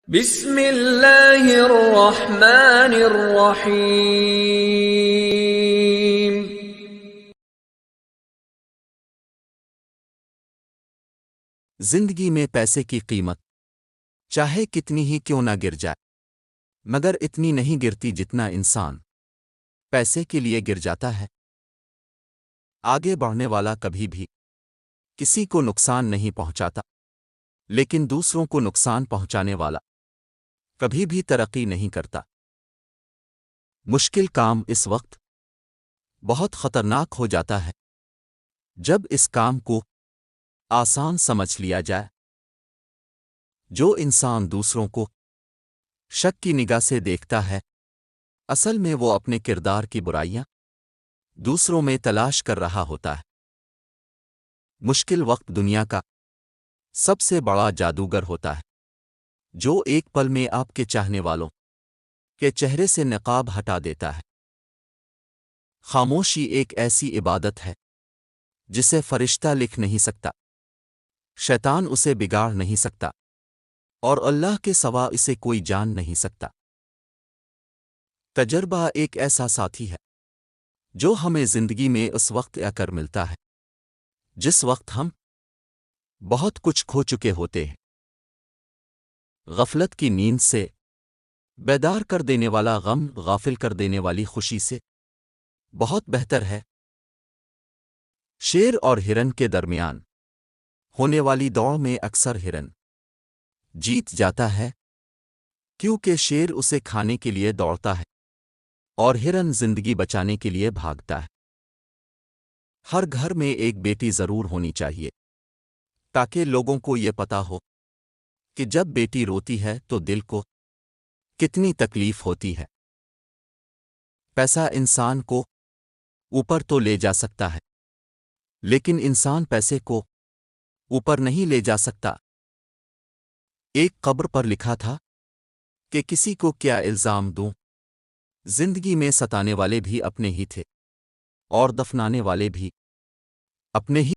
بسم اللہ الرحمن الرحیم۔ زندگی میں پیسے کی قیمت چاہے کتنی ہی کیوں نہ گر جائے، مگر اتنی نہیں گرتی جتنا انسان پیسے کے لیے گر جاتا ہے۔ آگے بڑھنے والا کبھی بھی کسی کو نقصان نہیں پہنچاتا، لیکن دوسروں کو نقصان پہنچانے والا کبھی بھی ترقی نہیں کرتا۔ مشکل کام اس وقت بہت خطرناک ہو جاتا ہے جب اس کام کو آسان سمجھ لیا جائے۔ جو انسان دوسروں کو شک کی نگاہ سے دیکھتا ہے، اصل میں وہ اپنے کردار کی برائیاں دوسروں میں تلاش کر رہا ہوتا ہے۔ مشکل وقت دنیا کا سب سے بڑا جادوگر ہوتا ہے، جو ایک پل میں آپ کے چاہنے والوں کے چہرے سے نقاب ہٹا دیتا ہے۔ خاموشی ایک ایسی عبادت ہے جسے فرشتہ لکھ نہیں سکتا، شیطان اسے بگاڑ نہیں سکتا، اور اللہ کے سوا اسے کوئی جان نہیں سکتا۔ تجربہ ایک ایسا ساتھی ہے جو ہمیں زندگی میں اس وقت آ کر ملتا ہے جس وقت ہم بہت کچھ کھو چکے ہوتے ہیں۔ غفلت کی نیند سے بیدار کر دینے والا غم غافل کر دینے والی خوشی سے بہت بہتر ہے۔ شیر اور ہرن کے درمیان ہونے والی دوڑ میں اکثر ہرن جیت جاتا ہے، کیونکہ شیر اسے کھانے کے لیے دوڑتا ہے اور ہرن زندگی بچانے کے لیے بھاگتا ہے۔ ہر گھر میں ایک بیٹی ضرور ہونی چاہیے تاکہ لوگوں کو یہ پتا ہو کہ جب بیٹی روتی ہے تو دل کو کتنی تکلیف ہوتی ہے۔ پیسہ انسان کو اوپر تو لے جا سکتا ہے، لیکن انسان پیسے کو اوپر نہیں لے جا سکتا۔ ایک قبر پر لکھا تھا کہ کسی کو کیا الزام دوں، زندگی میں ستانے والے بھی اپنے ہی تھے اور دفنانے والے بھی اپنے ہی